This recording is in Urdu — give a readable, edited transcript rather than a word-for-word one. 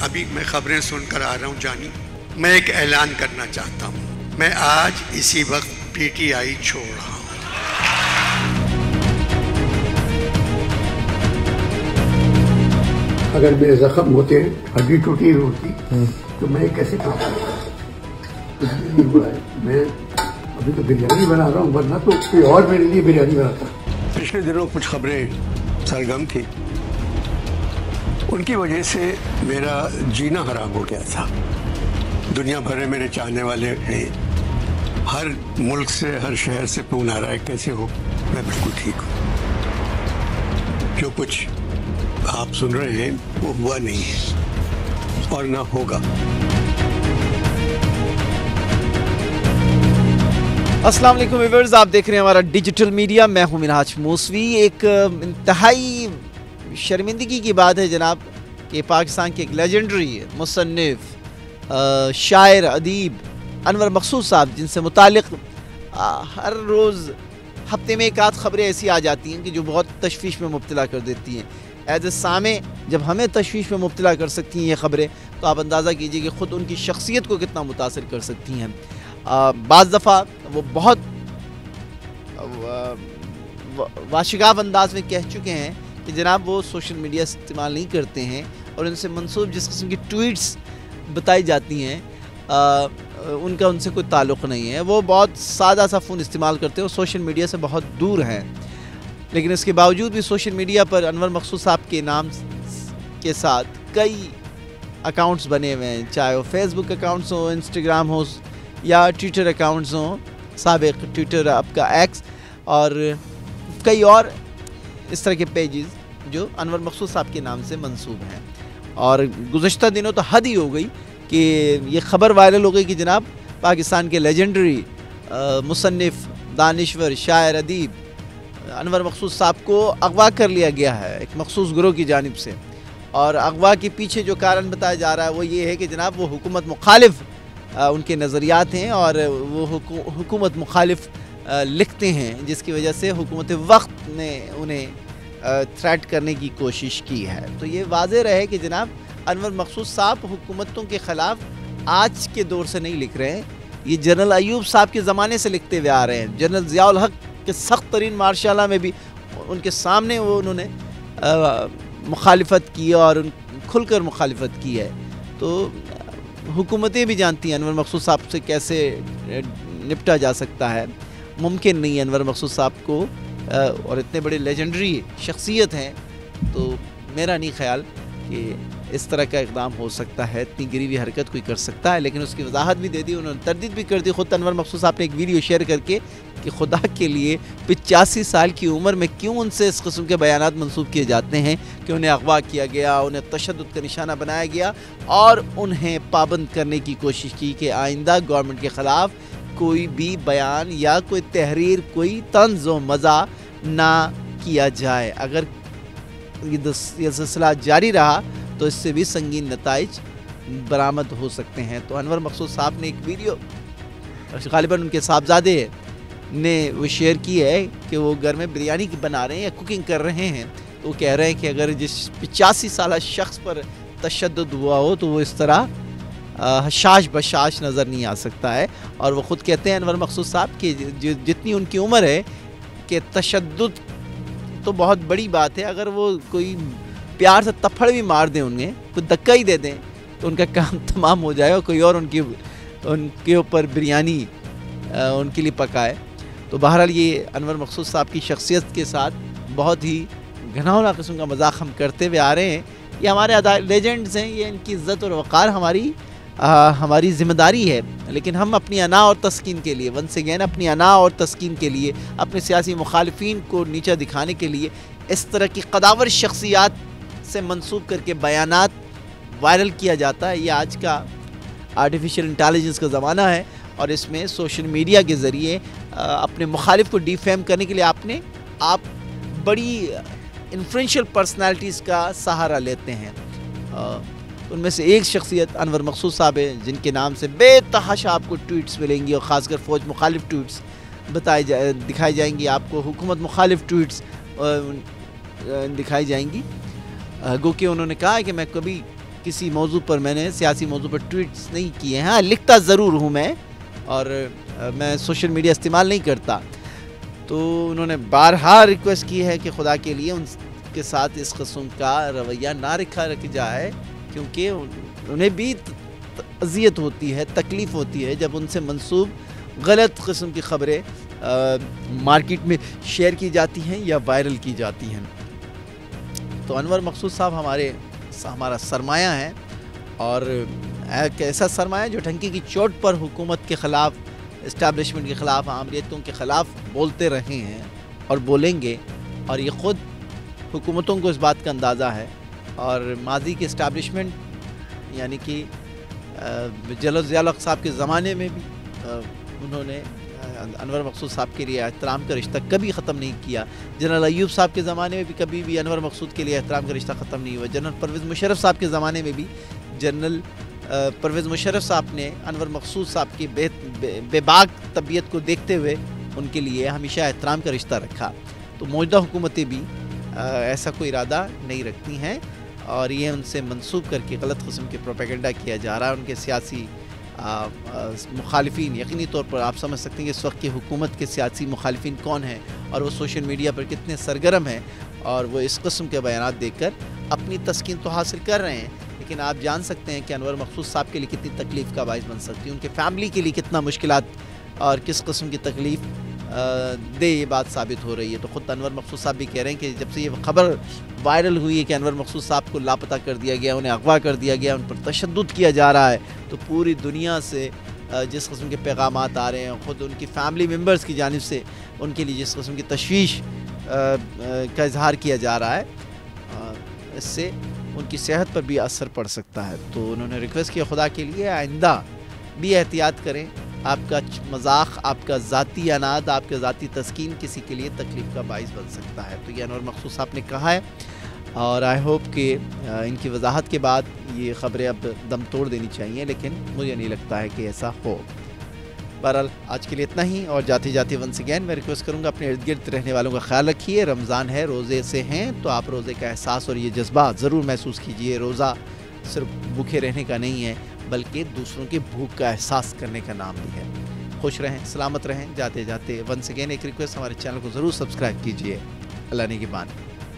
ابھی میں خبریں سن کر آ رہا ہوں جانی، میں ایک اعلان کرنا چاہتا ہوں، میں آج اسی وقت پی ٹی آئی چھوڑ رہا ہوں۔ اگر میرے زخم ہوتے، ہڈی ٹوٹی ہوتی تو میں کیسے کرتا؟ میں ابھی تو بریانی بنا رہا ہوں، ورنہ تو کوئی اور میرے لیے بریانی بناتا۔ پچھلے دنوں کچھ خبریں سرگرم تھی، ان کی وجہ سے میرا جینا حرام ہو گیا تھا۔ دنیا بھر میں میرے چاہنے والے ہیں، ہر ملک سے، ہر شہر سے فون آ رہا ہے کیسے ہو؟ میں بالکل ٹھیک ہوں۔ جو کچھ آپ سن رہے ہیں وہ ہوا نہیں ہے اور نہ ہوگا۔ السلام علیکم ویورز، آپ دیکھ رہے ہیں ہمارا ڈیجیٹل میڈیا، میں ہوں منہاج موسوی۔ ایک انتہائی شرمندگی کی بات ہے جناب کہ پاکستان کے ایک لیجنڈری مصنف، شاعر، ادیب انور مقصود صاحب، جن سے متعلق ہر روز ہفتے میں ایک آدھ خبریں ایسی آ جاتی ہیں کہ جو بہت تشویش میں مبتلا کر دیتی ہیں۔ ایز اے سامع جب ہمیں تشویش میں مبتلا کر سکتی ہیں یہ خبریں، تو آپ اندازہ کیجئے کہ خود ان کی شخصیت کو کتنا متاثر کر سکتی ہیں۔ بعض دفعہ وہ بہت واشگاف انداز میں کہہ چکے ہیں کہ جناب وہ سوشل میڈیا استعمال نہیں کرتے ہیں، اور ان سے منسوب جس قسم کی ٹویٹس بتائی جاتی ہیں ان کا ان سے کوئی تعلق نہیں ہے۔ وہ بہت سادہ سا فون استعمال کرتے ہیں اور سوشل میڈیا سے بہت دور ہیں، لیکن اس کے باوجود بھی سوشل میڈیا پر انور مقصود صاحب کے نام کے ساتھ کئی اکاؤنٹس بنے ہوئے ہیں، چاہے وہ فیس بک اکاؤنٹس ہوں، انسٹاگرام ہو یا ٹویٹر اکاؤنٹس ہوں، سابق ٹویٹر اب کا ایکس، اور کئی اور اس طرح کے پیجز جو انور مقصود صاحب کے نام سے منسوب ہیں۔ اور گزشتہ دنوں تو حد ہی ہو گئی کہ یہ خبر وائرل ہو گئی کہ جناب پاکستان کے لیجنڈری مصنف، دانشور، شاعر، ادیب انور مقصود صاحب کو اغوا کر لیا گیا ہے ایک مخصوص گروہ کی جانب سے۔ اور اغوا کے پیچھے جو کارن بتایا جا رہا ہے وہ یہ ہے کہ جناب وہ حکومت مخالف ان کے نظریات ہیں، اور وہ حکومت مخالف لکھتے ہیں، جس کی وجہ سے حکومت وقت نے انہیں تھریٹ کرنے کی کوشش کی ہے۔ تو یہ واضح رہے کہ جناب انور مقصود صاحب حکومتوں کے خلاف آج کے دور سے نہیں لکھ رہے ہیں، یہ جنرل ایوب صاحب کے زمانے سے لکھتے ہوئے آ رہے ہیں۔ جنرل ضیاء الحق کے سخت ترین مارشاء اللہ میں بھی ان کے سامنے وہ انہوں نے مخالفت کی اور کھل کر مخالفت کی ہے۔ تو حکومتیں بھی جانتی ہیں انور مقصود صاحب سے کیسے نپٹا جا سکتا ہے۔ ممکن نہیں ہے انور مقصود صاحب کو، اور اتنے بڑے لیجنڈری شخصیت ہیں، تو میرا نہیں خیال کہ اس طرح کا اقدام ہو سکتا ہے، اتنی گریوی حرکت کوئی کر سکتا ہے۔ لیکن اس کی وضاحت بھی دے دی، انہوں نے تردید بھی کر دی خود انور مقصود صاحب نے ایک ویڈیو شیئر کر کے کہ خدا کے لیے 85 سال کی عمر میں کیوں ان سے اس قسم کے بیانات منسوب کیے جاتے ہیں کہ انہیں اغوا کیا گیا، انہیں تشدد کا نشانہ بنایا گیا، اور انہیں پابند کرنے کی کوشش کی کہ آئندہ گورنمنٹ کے خلاف کوئی بھی بیان یا کوئی تحریر، کوئی طنز و مزاح نہ کیا جائے۔ اگر یہ سلسلہ جاری رہا تو اس سے بھی سنگین نتائج برآمد ہو سکتے ہیں۔ تو انور مقصود صاحب نے ایک ویڈیو غالباً ان کے صاحبزادے نے وہ شیئر کی ہے کہ وہ گھر میں بریانی بنا رہے ہیں یا کوکنگ کر رہے ہیں، تو وہ کہہ رہے ہیں کہ اگر جس 85 سالہ شخص پر تشدد ہوا ہو تو وہ اس طرح حشاش بشاش نظر نہیں آ سکتا ہے۔ اور وہ خود کہتے ہیں انور مقصود صاحب کہ جتنی ان کی عمر ہے کہ تشدد تو بہت بڑی بات ہے، اگر وہ کوئی پیار سے تپھڑ بھی مار دیں، انہیں کوئی دھکا ہی دے دیں تو ان کا کام تمام ہو جائے، اور کوئی اور ان کے اوپر بریانی ان کے لیے پکائے۔ تو بہرحال یہ انور مقصود صاحب کی شخصیت کے ساتھ بہت ہی گھناؤنا قسم کا مذاق ہم کرتے ہوئے آ رہے ہیں۔ یہ ہمارے لیجنڈز ہیں، یہ ان کی عزت اور وقار ہماری ذمہ داری ہے، لیکن ہم اپنی انا اور تسکین کے لیے، ونس اگین اپنی انا اور تسکین کے لیے، اپنے سیاسی مخالفین کو نیچا دکھانے کے لیے اس طرح کی قداور شخصیات سے منسوب کر کے بیانات وائرل کیا جاتا ہے۔ یہ آج کا آرٹیفیشل انٹیلیجنس کا زمانہ ہے، اور اس میں سوشل میڈیا کے ذریعے اپنے مخالف کو ڈیفیم کرنے کے لیے آپ بڑی انفلوئنشل پرسنالٹیز کا سہارا لیتے ہیں۔ ان میں سے ایک شخصیت انور مقصود صاحب ہے، جن کے نام سے بے تحاشا آپ کو ٹویٹس ملیں گی، اور خاص کر فوج مخالف ٹویٹس دکھائی جائیں گی، آپ کو حکومت مخالف ٹویٹس دکھائی جائیں گی۔ گو کہ انہوں نے کہا ہے کہ میں کبھی کسی موضوع پر میں نے سیاسی موضوع پر ٹویٹس نہیں کیے ہیں. ہاں لکھتا ضرور ہوں میں, اور میں سوشل میڈیا استعمال نہیں کرتا. تو انہوں نے بارہا ریکویسٹ کی ہے کہ خدا کے لیے ان کے ساتھ اس قسم کا رویہ نہ رکھا جائے, کیونکہ انہیں بھی اذیت ہوتی ہے, تکلیف ہوتی ہے جب ان سے منسوب غلط قسم کی خبریں مارکیٹ میں شیئر کی جاتی ہیں یا وائرل کی جاتی ہیں. تو انور مقصود صاحب ہمارا سرمایہ ہے, اور ایک ایسا سرمایہ جو ٹھنکی کی چوٹ پر حکومت کے خلاف, اسٹیبلشمنٹ کے خلاف, عامریتوں کے خلاف بولتے رہے ہیں اور بولیں گے, اور یہ خود حکومتوں کو اس بات کا اندازہ ہے. اور ماضی کے اسٹیبلشمنٹ یعنی کہ جلال ضیاء الحق صاحب کے زمانے میں بھی انہوں نے انور مقصود صاحب کے لیے احترام کا رشتہ کبھی ختم نہیں کیا. جنرل ایوب صاحب کے زمانے میں بھی کبھی بھی انور مقصود کے لیے احترام کا رشتہ ختم نہیں ہوا. جنرل پرویز مشرف صاحب کے زمانے میں بھی جنرل پرویز مشرف صاحب نے انور مقصود صاحب کی بے باک طبیعت کو دیکھتے ہوئے ان کے لیے ہمیشہ احترام کا رشتہ رکھا. تو موجودہ حکومتیں بھی ایسا کوئی ارادہ نہیں رکھتی ہیں, اور یہ ان سے منسوب کر کے غلط قسم کے پروپیگنڈا کیا جا رہا ہے. ان کے سیاسی مخالفین, یقینی طور پر آپ سمجھ سکتے ہیں کہ اس وقت کی حکومت کے سیاسی مخالفین کون ہیں, اور وہ سوشل میڈیا پر کتنے سرگرم ہیں, اور وہ اس قسم کے بیانات دیکھ کر اپنی تسکین تو حاصل کر رہے ہیں, لیکن آپ جان سکتے ہیں کہ انور مقصود صاحب کے لیے کتنی تکلیف کا باعث بن سکتی ہے, ان کے فیملی کے لیے کتنا مشکلات اور کس قسم کی تکلیف دے یہ بات ثابت ہو رہی ہے. تو خود انور مقصود صاحب بھی کہہ رہے ہیں کہ جب سے یہ خبر وائرل ہوئی ہے کہ انور مقصود صاحب کو لاپتہ کر دیا گیا, انہیں اغوا کر دیا گیا, ان پر تشدد کیا جا رہا ہے, تو پوری دنیا سے جس قسم کے پیغامات آ رہے ہیں, خود ان کی فیملی ممبرز کی جانب سے ان کے لیے جس قسم کی تشویش کا اظہار کیا جا رہا ہے, اس سے ان کی صحت پر بھی اثر پڑ سکتا ہے. تو انہوں نے ریکویسٹ کیا خدا کے لیے آئندہ بھی احتیاط کریں, آپ کا مذاق, آپ کا ذاتی اناد, آپ کا ذاتی تسکین کسی کے لیے تکلیف کا باعث بن سکتا ہے. تو یہ انور مقصود صاحب نے کہا ہے, اور آئی ہوپ کہ ان کی وضاحت کے بعد یہ خبریں اب دم توڑ دینی چاہیے, لیکن مجھے نہیں لگتا ہے کہ ایسا ہو. بہرحال آج کے لیے اتنا ہی, اور جاتے جاتے ونس اگین میں ریکویسٹ کروں گا اپنے ارد گرد رہنے والوں کا خیال رکھیے. رمضان ہے, روزے سے ہیں, تو آپ روزے کا احساس اور یہ جذبہ ضرور محسوس کیجیے. روزہ صرف بھوکے رہنے کا نہیں ہے, بلکہ دوسروں کے بھوک کا احساس کرنے کا نام بھی ہے. خوش رہیں, سلامت رہیں. جاتے جاتے ونس اگین ایک ریکویسٹ, ہمارے چینل کو ضرور سبسکرائب کیجیے. اللہ نگہبان.